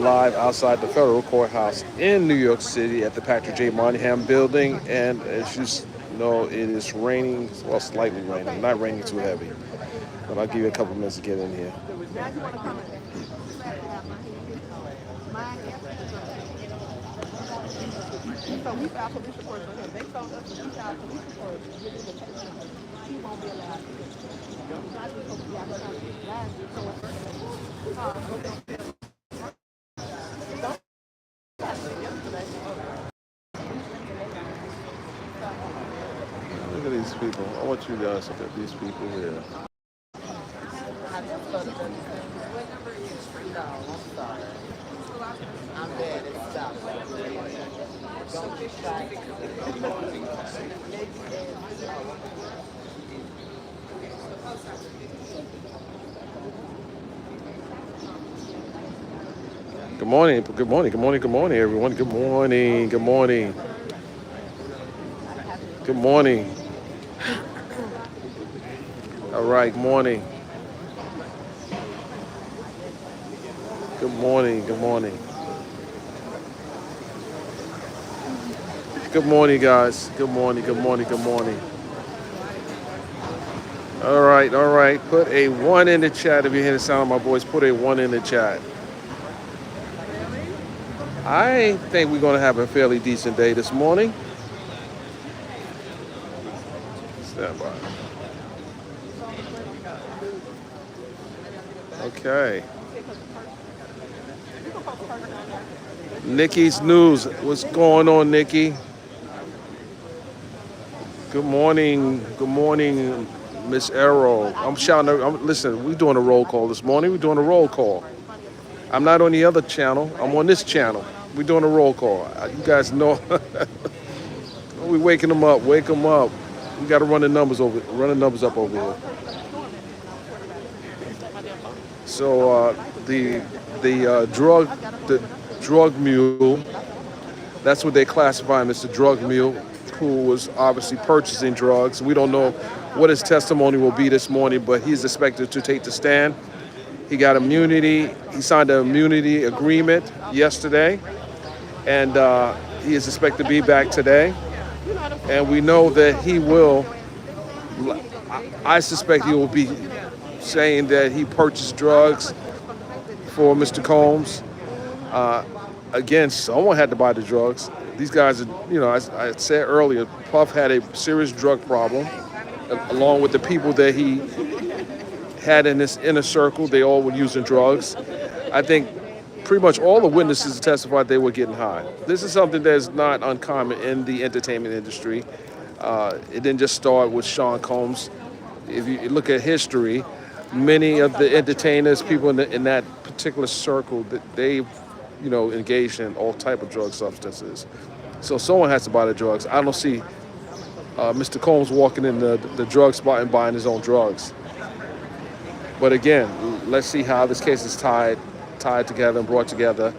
live outside the federal courthouse in New York City at the Patrick J. Moynihan building. And as you know, it is raining, well, slightly raining, not raining too heavy. But I'll give you a couple minutes to get in here. So we filed police reports for him. They told us that we filed police reports. He won't be allowed to. Look at these people. I want you guys to look at these people here. I'm bad at stuff. Don't be shy. Good morning, good morning, good morning, good morning, everyone. Good morning, good morning. Good morning. All right, morning. Good morning, good morning. Good morning, guys. Good morning, good morning, good morning. All right, all right. Put a 1 in the chat if you hear the sound of my voice. Put a 1 in the chat. I think we're going to have a fairly decent day this morning. Stand by. Okay. Nikki's News. What's going on, Nikki? Good morning. Good morning, Miss Arrow. I'm shouting. Listen, we're doing a roll call this morning. We're doing a roll call. I'm not on the other channel. I'm on this channel. We're doing a roll call. You guys know. We're waking them up. Wake them up. We got to run the numbers up over here. So the drug mule. That's what they classify him as, the drug mule, who was obviously purchasing drugs. We don't know what his testimony will be this morning, but he's expected to take the stand. He got immunity. He signed an immunity agreement yesterday, and he is expected to be back today. And we know that he will, I suspect he will be saying that he purchased drugs for Mr. Combs. Again, someone had to buy the drugs. These guys, as I said earlier, Puff had a serious drug problem, along with the people that he had in this inner circle. They all were using drugs. I think pretty much all the witnesses testified they were getting high. This is something that's not uncommon in the entertainment industry. It didn't just start with Sean Combs. If you look at history, many of the entertainers, people in that particular circle, they engaged in all type of drug substances. So someone has to buy the drugs. I don't see Mr. Combs walking in the drug spot and buying his own drugs. But again, let's see how this case is tied together and brought together.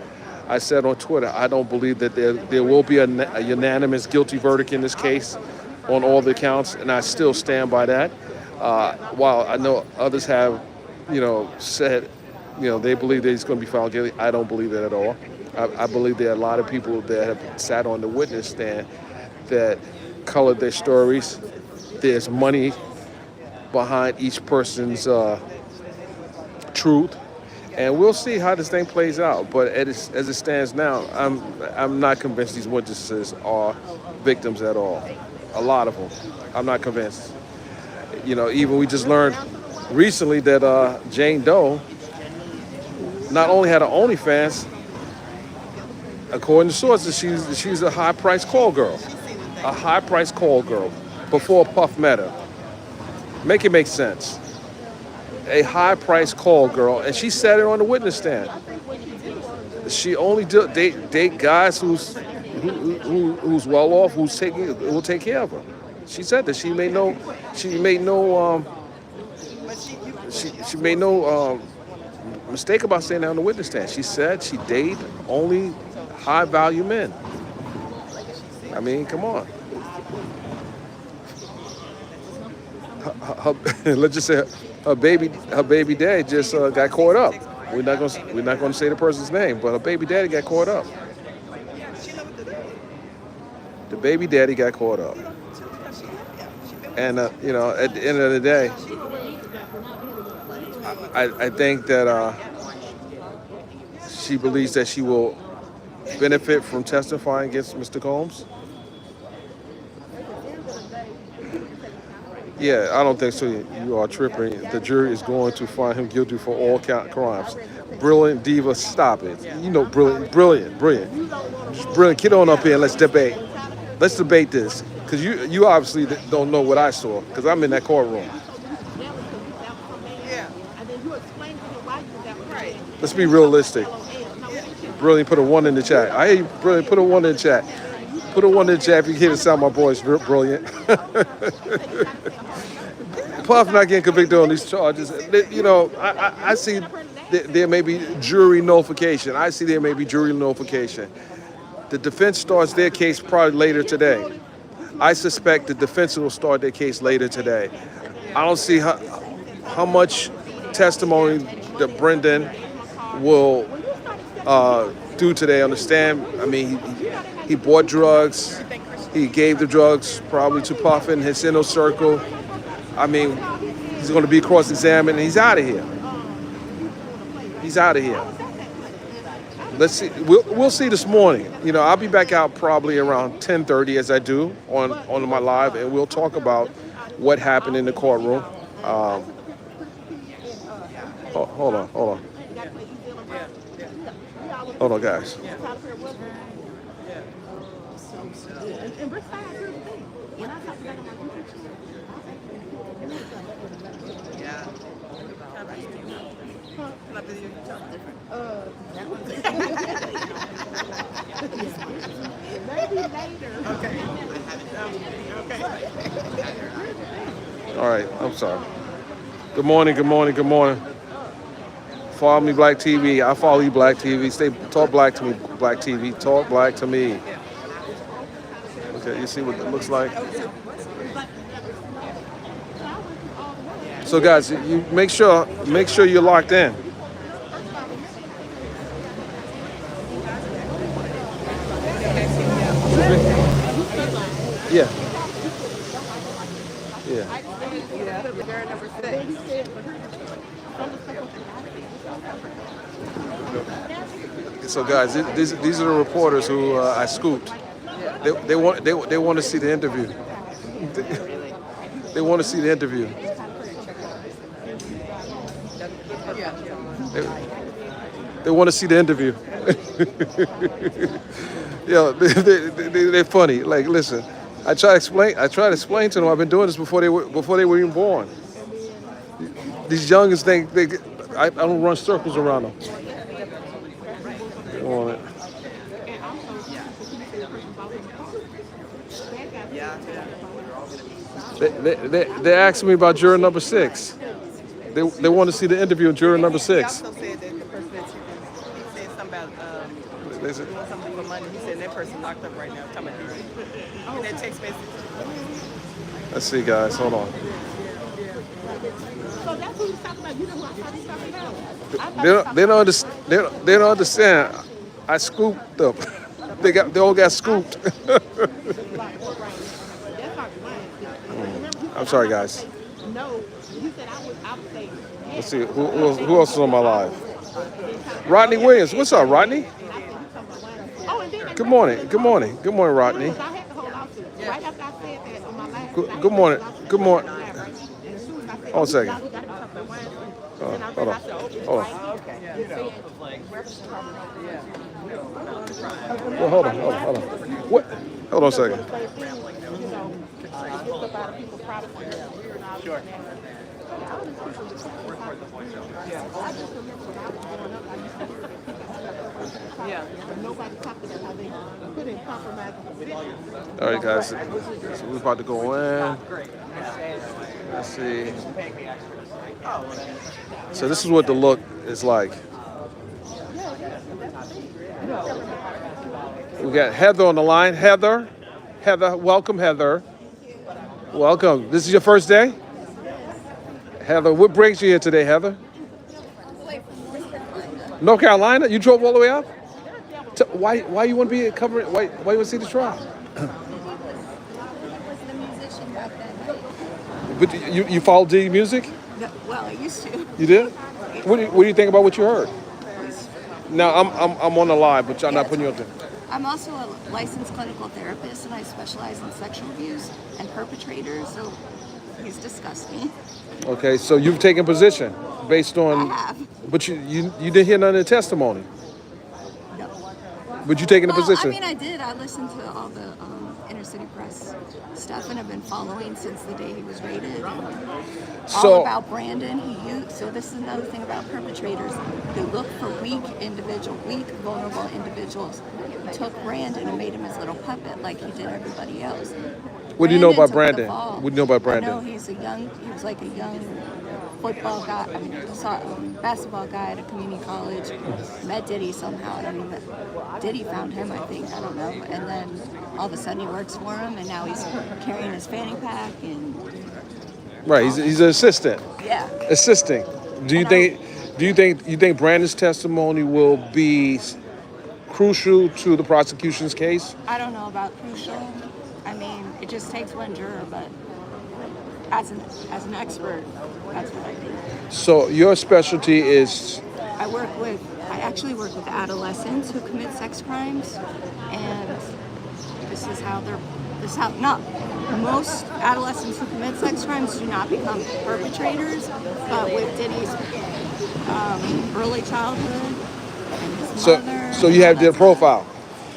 I said on Twitter, I don't believe that there will be a unanimous guilty verdict in this case on all the counts, and I still stand by that. While I know others have, said, they believe that he's going to be found guilty, I don't believe that at all. I believe there are a lot of people that have sat on the witness stand that colored their stories. There's money behind each person's truth, and we'll see how this thing plays out. But as it stands now, I'm not convinced these witnesses are victims at all. A lot of them, I'm not convinced. Even we just learned recently that Jane Doe not only had an OnlyFans, according to sources, she's a high-priced call girl. A high-priced call girl before Puff met her. Make it make sense. A high-priced call girl, and she said it on the witness stand. She only date guys who's well off, who will take care of her. She said that she made no mistake about saying that on the witness stand. She said she dated only high-value men. I mean, come on. Let's just say her baby dad just got caught up. we're not gonna say the person's name, but her baby daddy got caught up. The baby daddy got caught up, and at the end of the day, I think that she believes that she will benefit from testifying against Mr. Combs. Yeah, I don't think so. You are tripping. The jury is going to find him guilty for all crimes. Brilliant diva, stop it. Brilliant. Just brilliant. Get on up here and let's debate. Let's debate this, because you obviously don't know what I saw, because I'm in that courtroom. Let's be realistic. Brilliant, put a 1 in the chat. I hear you, Brilliant, put a 1 in the chat. Put a 1 in the chat if you hear the sound of my voice, Brilliant. Puff not getting convicted on these charges. I see there may be jury nullification. The defense starts their case probably later today. I suspect the defense will start their case later today. I don't see how much testimony that Brendan will do today on the stand. I mean, he bought drugs. He gave the drugs probably to Puff in his inner circle. I mean, he's going to be cross-examined, and he's out of here. Let's see. We'll see this morning. I'll be back out probably around 10:30, as I do on my live, and we'll talk about what happened in the courtroom. Hold on, guys. All right, I'm sorry. Good morning. Follow me, Black TV. I follow you, Black TV. Talk black to me, Black TV. Talk black to me. Okay, you see what it looks like? So, guys, you make sure you're locked in. Yeah. So, guys, these are the reporters who I scooped. They want to see the interview. They want to see the interview. They want to see the interview. Yeah, they're funny. Like, listen, I try to explain to them. I've been doing this before they were even born. These youngins think I don't run circles around them. On it. They asked me about juror number 6. They want to see the interview of juror number 6. He also said that the person that he said something about doing something for money. He said that person locked up right now. Talking about that text message. Let's see, guys. Hold on. So that's who he's talking about. You know who I thought he was talking about? They don't understand. I scooped them. They all got scooped. I'm sorry, guys. No, you said I would say. Let's see who else is on my live. Rodney Williams. What's up, Rodney? Good morning, Rodney. I had to hold out to right after I said that on my last. Good morning. Hold on a second. Hold on. Well, hold on. What? Hold on a second. Sure. Yeah. Nobody talked about how they put in compromise. All right, guys. So we're about to go in. Let's see. So this is what the look is like. We got Heather on the line. Heather, welcome, Heather. Welcome. This is your first day? Heather, what brings you here today, Heather? North Carolina? You drove all the way up? Why you want to be covering? Why you want to see the trial? Was the musician back then? But you follow D music? No, well, I used to. You did? What do you think about what you heard? Now I'm on the live, but I'm not putting you up there. I'm also a licensed clinical therapist, and I specialize in sexual abuse and perpetrators. So he's disgusting. Okay, so you've taken position based on, I have. but you didn't hear none of the testimony. No. But you taking a Well, position. I mean, I did. I listened to all the inner city press stuff, and I've been following since the day he was raided. So All about Brandon. So this is another thing about perpetrators. They look for weak, vulnerable individuals. He took Brandon and made him his little puppet, like he did everybody else. what do you know about took the Brandon? fall. What do you know about I know Brandon? he was like a young football guy, basketball guy at a community college. Met Diddy somehow. I don't even, Diddy found him, I think. I don't know. And then all of a sudden he works for him, and now he's carrying his fanny pack and Right, he's an assistant. yeah. Assisting. Do you think Brandon's testimony will be crucial to the prosecution's case? I don't know about crucial. I mean, it just takes one juror, but as an expert, that's what I think. So your specialty is I actually work with adolescents who commit sex crimes, and not most adolescents who commit sex crimes do not become perpetrators, but with Diddy's early childhood and his mother. so you have their profile.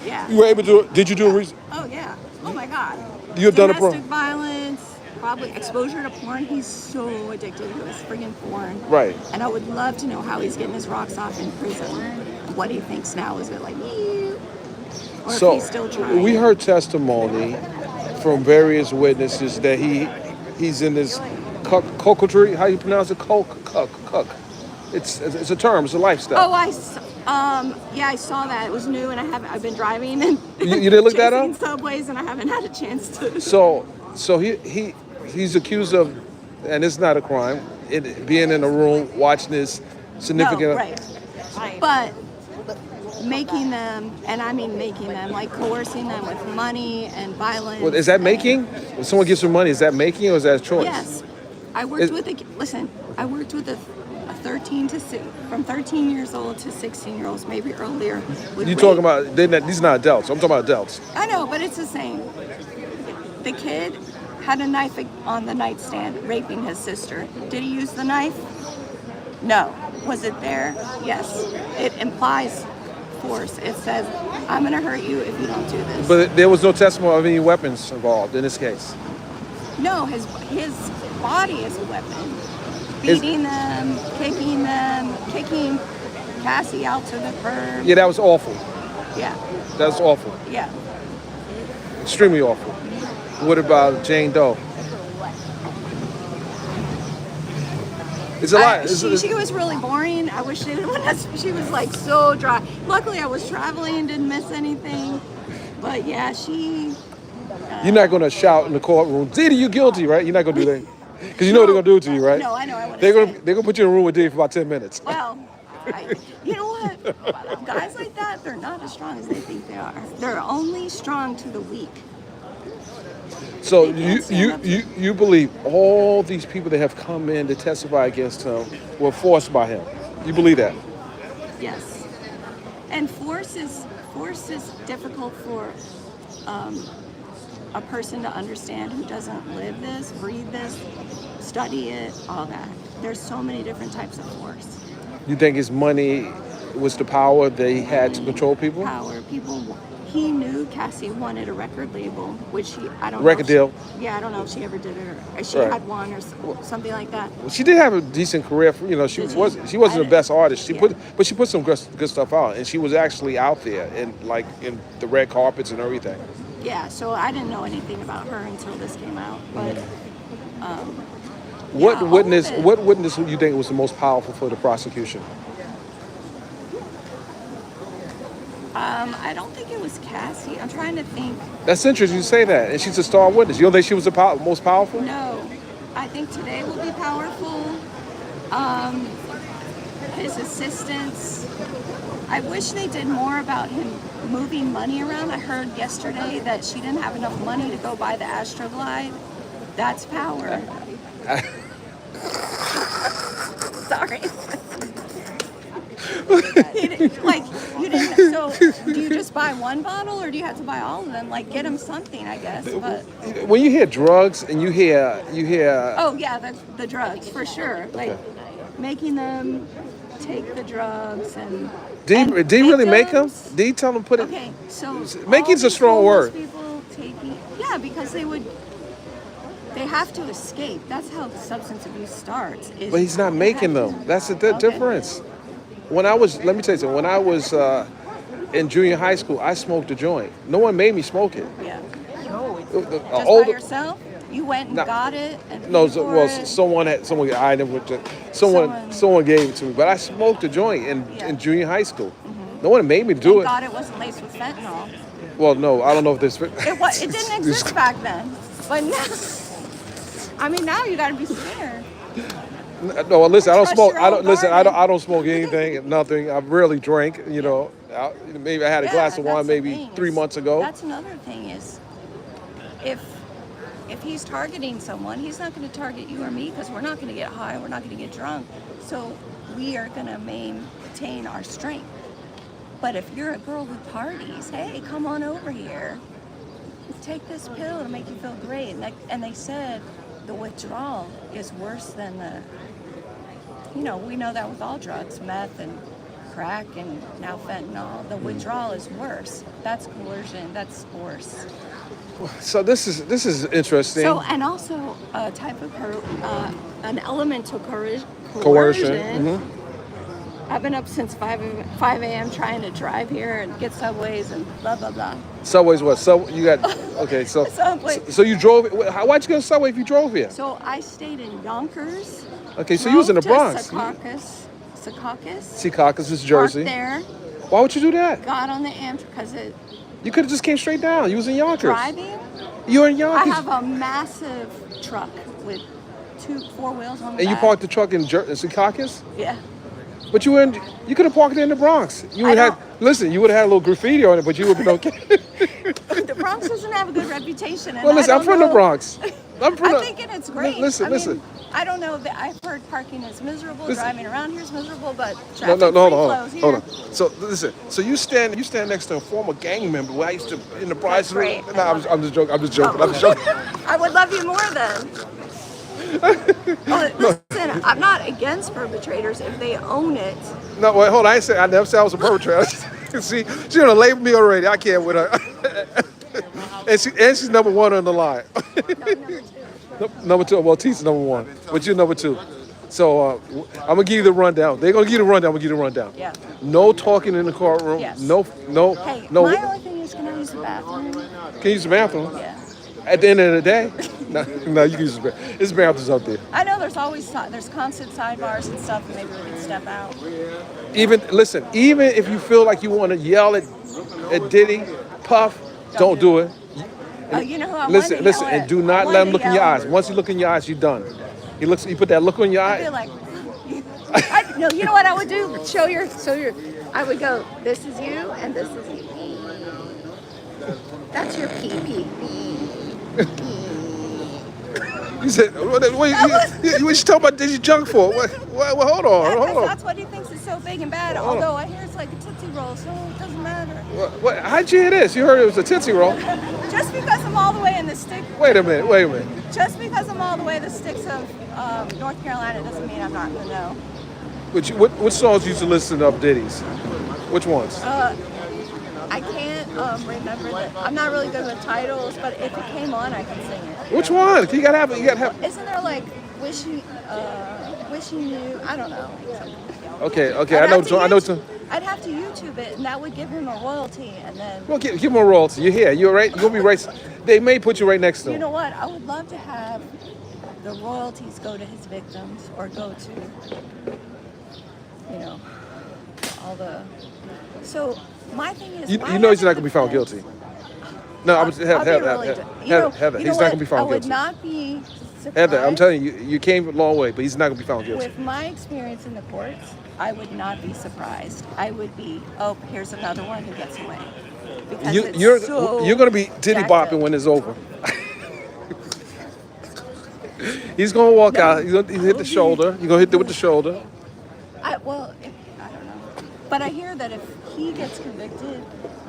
Yeah. You were able to. Did you do a reason? Oh yeah. Oh my God. You have done a Domestic violence, probably exposure to porn. He's so addicted to his friggin' porn. Right. And I would love to know how he's getting his rocks off in prison. What he thinks now. Is it like, "Ew," or if he's still trying? We heard testimony from various witnesses that he's in this coquetry. How you pronounce it? Cuck. It's a term. It's a lifestyle. Oh, I saw that. It was new, and I've been driving and You didn't look that up? chasing subways, and I haven't had a chance to. So he's accused of, and it's not a crime, being in a room watching this significant. No, right. But making them, and I mean making them, like coercing them with money and violence. Well, is that making? When someone gives you money, is that making or is that a choice? Yes. I worked with a from 13 years old to 16 year olds, maybe earlier. You talking about, these are not adults. I'm talking about adults. I know, but it's the same. The kid had a knife on the nightstand, raping his sister. Did he use the knife? No. Was it there? Yes. It implies force. It says, I'm going to hurt you if you don't do this. But there was no testimony of any weapons involved in this case. No, his body is a weapon. Beating them, kicking Cassie out to the curb. Yeah, that was awful. Yeah. That's awful. Yeah. Extremely awful. What about Jane Doe? It's a lot. She was really boring. I wish she was like so dry. Luckily, I was traveling, didn't miss anything. But yeah, You're not going to shout in the courtroom, Diddy, you guilty, right? You're not going to do that. Because you know what they're going to do to you, right? No, I know. I want They're going to put you in a room with Diddy for about 10 minutes. Well, you know what? Guys like that, they're not as strong as they think they are. They're only strong to the weak. So you believe all these people that have come in to testify against him were forced by him? You believe that? Yes. And force is difficult for a person to understand who doesn't live this, breathe this, study it, all that. There's so many different types of force. You think his money was the power they had to control people? Power. He knew Cassie wanted a record label, which I don't know. Record deal? Yeah, I don't know if she ever did it or she had one or something like that. Well, she did have a decent career. She wasn't the best artist. She put some good stuff out, and she was actually out there in the red carpets and everything. Yeah, so I didn't know anything about her until this came out. But what witness do you think was the most powerful for the prosecution? I don't think it was Cassie. I'm trying to think. That's interesting you say that, and she's a star witness. You don't think she was the most powerful? No, I think today will be powerful. his assistants. I wish they did more about him moving money around. I heard yesterday that she didn't have enough money to go buy the Astroglide. That's power. Sorry. You didn't. So, do you just buy one bottle, or do you have to buy all of them? Like, get him something, I guess. But when you hear drugs and you hear. Oh yeah, the drugs for sure. Like making them take the drugs and. Did he really make them? Did he tell them put it? Okay, so making's a strong word. People taking, yeah, because they have to escape. That's how substance abuse starts. But he's not making them. That's the difference. Let me tell you something. When I was in junior high school, I smoked a joint. No one made me smoke it. Yeah. No, Just by yourself? You went and got it? And someone gave it to me. But I smoked a joint in junior high school. Mm-hmm. No one made me do it. God, it wasn't laced with fentanyl. Well, no, I don't know if this. It didn't exist back then. But now you got to be scared. No, listen. I don't smoke. I don't smoke anything. Nothing. I rarely drink. You know, maybe I had a glass of wine maybe 3 months ago. That's another thing is, if he's targeting someone, he's not going to target you or me because we're not going to get high. We're not going to get drunk. So we are going to maintain our strength. But if you're a girl who parties, hey, come on over here. Take this pill to make you feel great. And they said the withdrawal is worse than we know that with all drugs, meth and crack and now fentanyl. The withdrawal is worse. That's coercion. That's force. So this is interesting. So, and also a type of an element to coercion. Mm-hmm. I've been up since 5 a.m. trying to drive here and get subways and blah, blah, blah. Subways what? So you got, okay, so Subway. So you drove, why'd you go to Subway if you drove here? So I stayed in Yonkers. Okay, so you was in the Bronx. Secaucus, New Jersey. Parked there. Why would you do that? Got on the Amtrak because You could have just came straight down. You was in Yonkers. driving. You were in Yonkers. I have a massive truck with 4 wheels on the And you back. parked the truck in Secaucus? Yeah. But you could have parked it in the Bronx. You would have you would have had a little graffiti on it, but you would have been okay. The Bronx doesn't have a good reputation. And Well, listen, I'm from the Bronx. I'm thinking it's great. Listen. I don't know that I've heard parking is miserable. Driving around here is miserable, but No, traffic hold on. So listen. So you stand next to a former gang member where I used to in the Bronx. Great. No, I'm just joking. I would love you more then. Listen, I'm not against perpetrators if they own it. No, wait, hold on. I never said I was a perpetrator. See, she's gonna label me already. I can't with her. and she's number 1 on the line. Number 2. Well, T's number 1, but you're number 2. So I'm gonna give you the rundown. They're gonna give you the rundown. I'm gonna give you the rundown. Yeah. No talking in the courtroom. Yes. No. Hey, my only thing is, can I use the bathroom? Can you use the bathroom? Yeah. At the end of the day, no, you can use the bathroom. There's bathrooms up there. I know there's constant sidebars and stuff, and maybe we can step out. Even if you feel like you want to yell at Diddy, Puff, don't do it. You know who I Listen, want to yell and at? do not let him look in your eyes. Once he look in your eyes, you're done. You put that look on your I'd eye. be like, no, you know what I would do? I would go, this is you, and this is you. That's your pee. You said, what you talking about Diddy junk for? Hold on. That's what he thinks is so big and bad. Although I hear it's like a Tootsie Roll, so it doesn't matter. How'd you hear this? You heard it was a Tootsie Roll. Just because I'm all the way in the stick. Wait a minute. Just because I'm all the way in the sticks of North Carolina doesn't mean I'm not going to know. What songs you used to listen to of Diddy's? Which ones? I can't remember that. I'm not really good with titles, but if it came on, I can sing it. Which one? You gotta have. Isn't there like wishing you? I don't know. Okay. I know. I'd have to YouTube it, and that would give him a royalty, and then. Well, give him a royalty. You're here. You're right. You're gonna be right. They may put you right next to him. You know what? I would love to have the royalties go to his victims, or go to, all the. So my thing is. You know he's not gonna be found guilty. No, I would Heather, Heather. He's not gonna be found guilty. I would not be Heather, I'm surprised. telling you, you came a long way, but he's not gonna be found guilty. With my experience in the courts, I would not be surprised. I would be, oh, here's another one who gets away. Because it's You're so gonna be titty bopping when it's over. He's gonna walk out. He's gonna hit the shoulder. You're gonna hit it with the shoulder. I don't know. But I hear that if he gets convicted,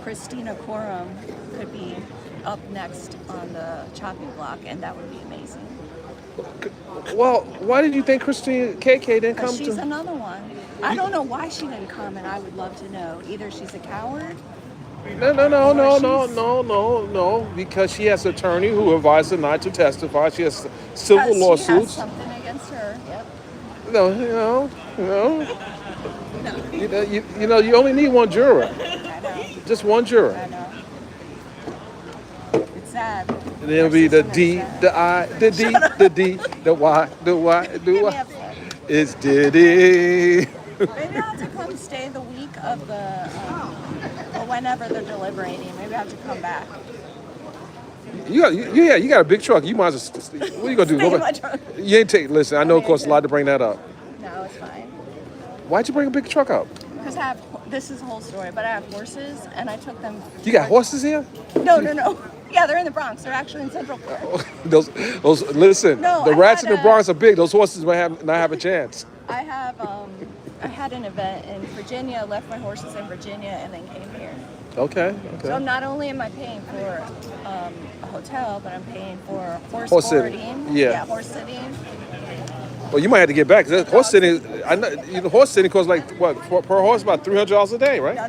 Christina Coram could be up next on the chopping block, and that would be amazing. Well, why did you think Christine KK didn't come Because she's to? another one. I don't know why she didn't come, and I would love to know. Either she's a coward. No. Because she has an attorney who advised her not to testify. She has civil Because she has lawsuits. something against her. Yep. No. You only need one juror. I know. Just one juror. I know. It's sad. And it'll be the D, the I, the D, the D, the Y, the Y, the Give me Y. a play. It's Diddy. Maybe I'll have to come stay the week of the, or whenever they're deliberating. Maybe I have to come back. You got a big truck. You might as well. What are you gonna do? Stay Go in my back? truck. You ain't take. Listen, I know it costs a lot to bring that up. No, it's fine. Why'd you bring a big truck up? Because this is a whole story, but I have horses, and I took them. You got horses here? No. Yeah, they're in the Bronx. They're actually in Central Park. Those. Listen, No, the I rats had in the Bronx are big. Those horses might not have a chance. I had an event in Virginia, left my horses in Virginia, and then came here. Okay. So not only am I paying for a hotel, but I'm paying for horse sitting. boarding. Yeah. Horse sitting. Well, you might have to get back. 'Cause horse sitting. I know. Horse sitting costs like what per horse about $300 a day, right? No.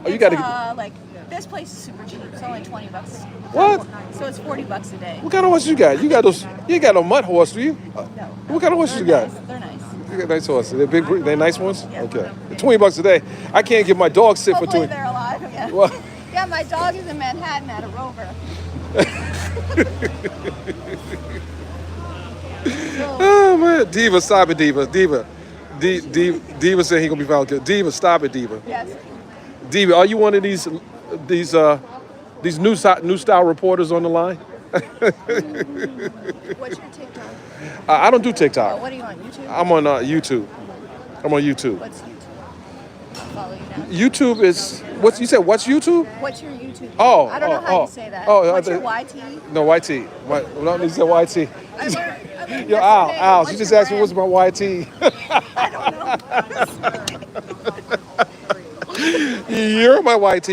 Oh, you It's, gotta. like this place is super cheap. It's only $20. What? So it's $40 a day. What kind of horse you got? You got those? You ain't got no mud horse, do you? No. What kind of horse you got? Nice. They're nice. You got nice horses. They're big. They're nice ones. Yeah. Okay. $20 a day. I can't get my dog sit for Hopefully 20. they're alive. Yeah. Well, Yeah, my dog is in Manhattan at a Rover. oh man, Diva, stop it, Diva. Diva said he gonna be found guilty. Diva, stop it, Diva. Yes. Diva, are you one of these new style reporters on the line? What's your TikTok? I don't do Oh, TikTok. what are you on YouTube? I'm on YouTube. I'm on YouTube. What's YouTube? I'll follow you now. YouTube is what you said. What's YouTube? What's your YouTube? Oh, I don't know how you say that. oh, What's your the- YT? No, YT. No, you said YT. I learned Yo, yesterday. Al, What's she just your asked me what's brand? my YT. I don't know. You're my YT.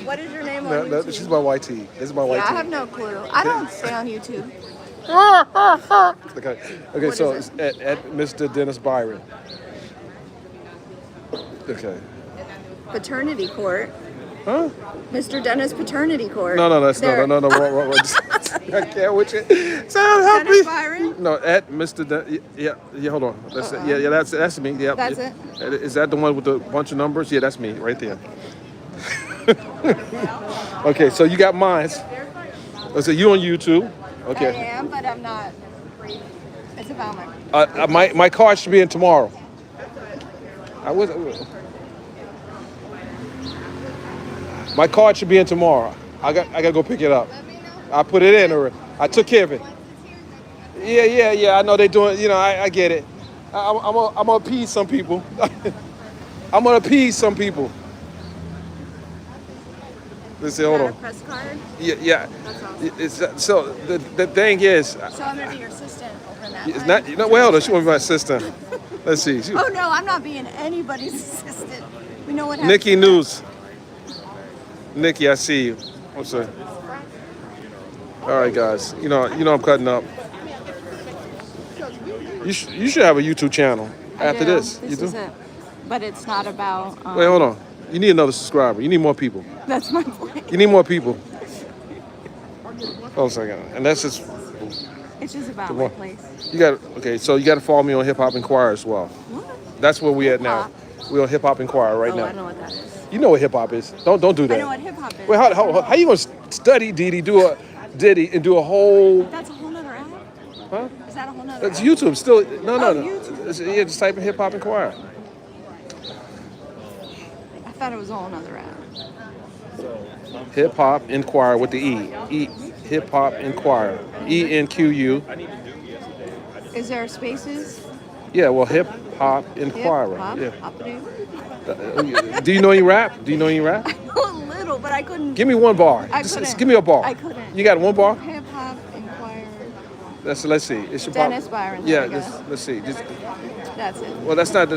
What is your name on No, YouTube? she's my YT. This is my YT. Yeah, I have no clue. I don't stay on YouTube. Okay, What so is it's at Mr. Dennis Byron. Okay. Paternity court. Huh? Mr. Dennis Paternity Court. No, that's There. no, wrong. I can't with you. So help me. Dennis Byron? No, at Mr. Yeah, hold on. That's it. Yeah, that's me. Yeah. That's it. Is that the one with the bunch of numbers? Yeah, that's me right there. Okay, so you got mine. So you on YouTube? I Okay. am, but I'm not. It's about my. My card should be in tomorrow. My card should be in tomorrow. I gotta go pick it up. I put it in already. I took care of it. Yeah. I know they doing. I get it. I'm gonna appease some people. I'm gonna appease some people. Let's see. Hold Got a on. press card? Yeah. That's awesome. So the thing is, So I'm gonna be your assistant over that. it's not. Well, she won't be my assistant. Let's see. Oh no, I'm not being anybody's assistant. We know what happens. Nikki News. Nikki, I see you. What's up? All right, guys. You know I'm cutting up. You should have a YouTube channel after this. You This do? is it. But it's not about. Wait, hold on. You need another subscriber. You need more people. That's my point. You need more people. Hold on a second. And that's just It's just about Come my on. place. you got. Okay, so you got to follow me on Hip Hop Inquirer as well. What? That's where we at now. Hip-hop? We're on Hip Hop Inquirer right Oh, I now. know what that is. You know what hip hop is. Don't do that. I know what hip hop is. Wait, how you gonna study Diddy, do a Diddy, and do a whole? That's a whole nother app? Huh? Is that a whole nother It's app? YouTube still. No. YouTube. Yeah, just type in Hip Hop Inquirer. I thought it was a whole nother app. Hip Hop Inquirer with the E. Hip Hop Inquirer. ENQU. Is there spaces? Yeah, well, Hip Hop Inquirer. Hip hop? Yeah. Hop-a-doo? Do you know any rap? Do you know any rap? I know a little, but I couldn't. Give me one bar. I Just couldn't. give me a bar. I couldn't. You got one bar? Hip hop inquirer. Let's see. It should Dennis Byron. Yeah, There we go. let's see. That's it. Well, that's not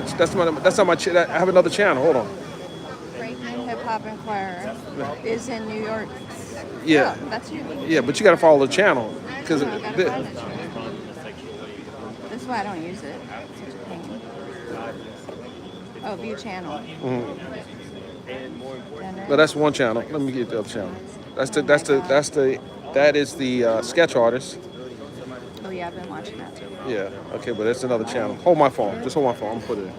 my. I have another channel. Hold on. Hip hop inquirer is in New York. Yeah. Oh, that's you. Yeah, but you got to follow the channel because. That's why I don't use it. It's such a pain. Oh, view channel. But that's one channel. Let me get the other channel. That is the sketch artist. Oh yeah, I've been watching that too. Yeah. Okay, but that's another channel. Hold my phone. Just hold my phone. I'm gonna put it in.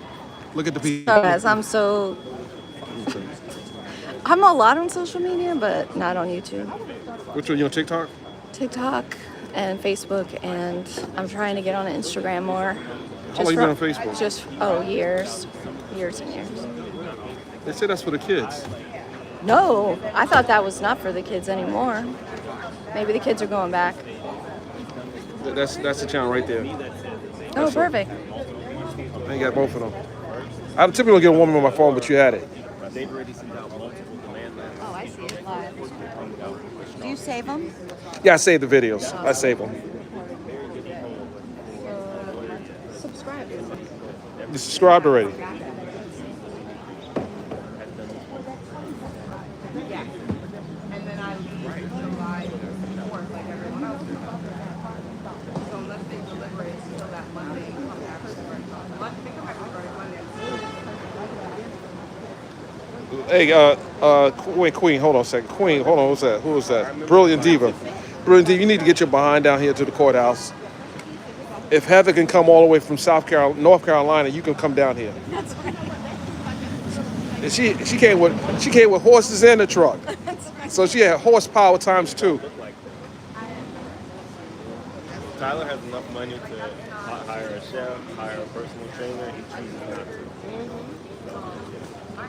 Look at the people. So guys, I'm a lot on social media, but not on YouTube. Which one? You on TikTok? TikTok and Facebook, and I'm trying to get on Instagram more. How long you been on Facebook? Years and years. They say that's for the kids. No, I thought that was not for the kids anymore. Maybe the kids are going back. That's the channel right there. Oh, perfect. I got both of them. I typically don't get a woman on my phone, but you had it. Oh, I see it live. Do you save them? Yeah, I save the videos. I save them. Subscribe. You subscribed already? And then I leave July 4th, like everyone else. So unless they deliberate until that Monday, they come back Hey, Queen, hold on a second. Queen, hold on, who's that? Who is that? Brilliant Diva. Brilliant Diva, you need to get your behind down here to the courthouse. If Heather can come all the way from North Carolina, you can come down here. That's right. And she came with horses in the truck. So she had horsepower times 2. Tyler has enough money to hire a chef, hire a personal trainer. He chooses not to.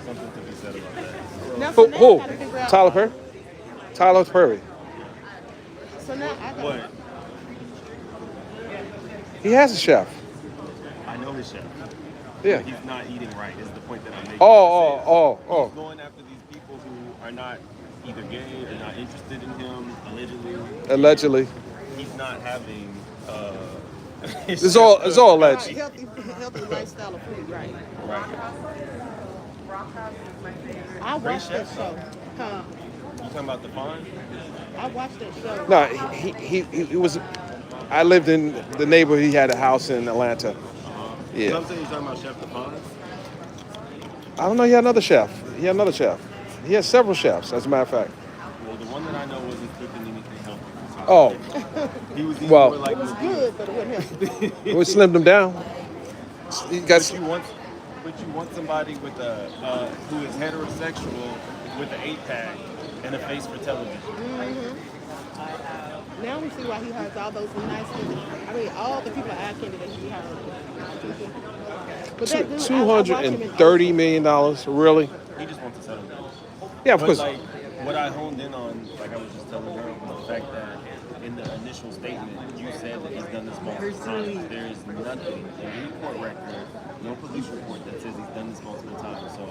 Something to be said about that. Now, so now I Who? gotta figure out- Tyler Perry? Tyler Perry. So now I gotta, What? He has a chef. I know his chef. Yeah. But he's not eating right, is the point that I'm making. Oh. He's going after these people who are not either gay or not interested in him, allegedly. Allegedly. He's not having It's all alleged. healthy lifestyle of food, right? Right. I watched that show. Huh? You talking about the fun? I watched that show. No, he was. I lived in the neighborhood. He had a house in Atlanta. You know Yeah. what I'm saying? You're talking about Chef DeFon? I don't know. He had another chef. He has several chefs, as a matter of fact. Well, the one that I know wasn't cooking anything healthy. Oh, He was eating Well- more like It was good, but it wasn't healthy. we slimmed him down. He got, But you want somebody with who is heterosexual with an 8-pack and a face for television. Now we see why he hires all those nice people. I mean, all the people eye candidates he hired. But that dude, I watch him in- $230 million. Really? He just wants to settle down. Yeah, of But course. like what I honed in on, like I was just telling her, was the fact that in the initial statement you said that he's done this multiple times. There is nothing in any court record, no police report that says he's done this multiple times. So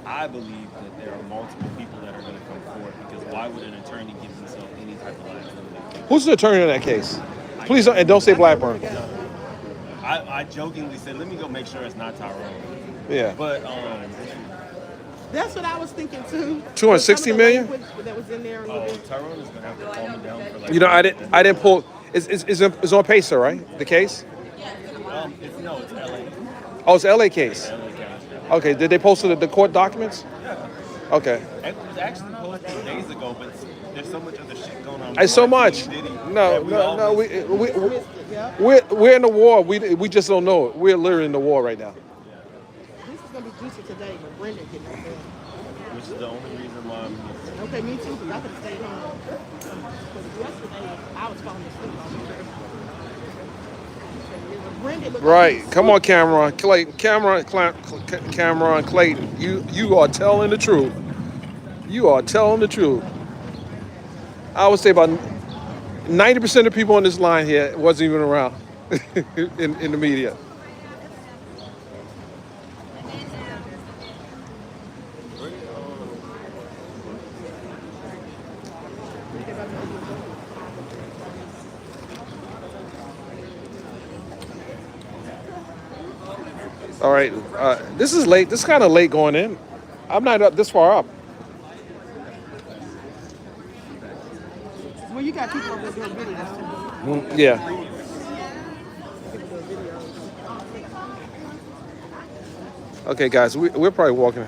I believe that there are multiple people that are going to come forward because why would an attorney give himself any type of liability? Who's the attorney in that case? Please don't say Blackburn. I jokingly said, let me go make sure it's not Tyrone. Yeah. But That's what I was thinking too. 260 Some of the million? language that was in there. A little bit. Tyrone is going to have to calm me down for like. You know, I didn't pull. It's on Pacer, right? The case? It's LA. Oh, it's LA case. LA County. Okay. Did they post the court documents? It Okay. was actually posted days ago, but there's so much other shit going on. It's so much. No. We're in the war. We just don't know it. We're literally in the war right now. This is gonna be juicy today, but Brenda getting up there. Which is the only reason why I'm here. Okay, me too, because I could have stayed home. But yesterday, I was falling asleep on the trip. Brendan looked like Right. he Come on, Cameron. Clayton. Cameron Clayton. You are telling the truth. You are telling the truth. I would say about 90% of people on this line here wasn't even around in the media. All right. This is late. This is kind of late going in. I'm not up this far up. Well, you got people over there doing videos too. Yeah. People doing videos. Okay, guys, we're probably walking,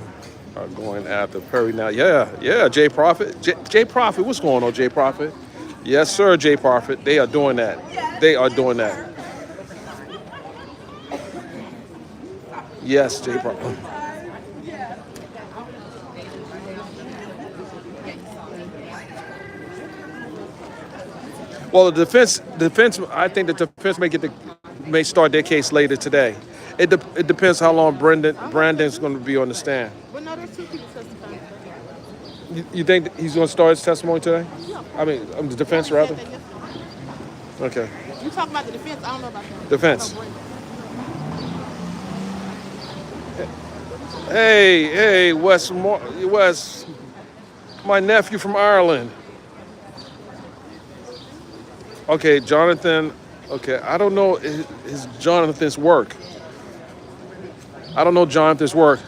going after Perry now. Yeah, Jay Prophet. Jay Prophet, what's going on, Jay Prophet? Yes, sir, Jay Prophet. They are doing that. They are doing that. Yes, Jay Prophet. Well, the defense. I think the defense may start their case later today. It depends how long Brandon's going to be on the stand. But no, there's two people testifying. You think he's going to start his testimony today? Yeah. I mean, the defense rather. Okay. You talking about the defense? I don't know about that. Defense. Hey, Wes, my nephew from Ireland. Okay, Jonathan. Okay, I don't know his Jonathan's work. I don't know Jonathan's work.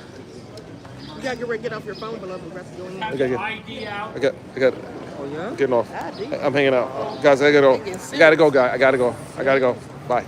You gotta get ready to get off your phone, beloved. The rest of going in. Okay, I got. Oh yeah. Getting off. Ah, I'm hanging out, guys. I gotta go, guy. I gotta go. Bye.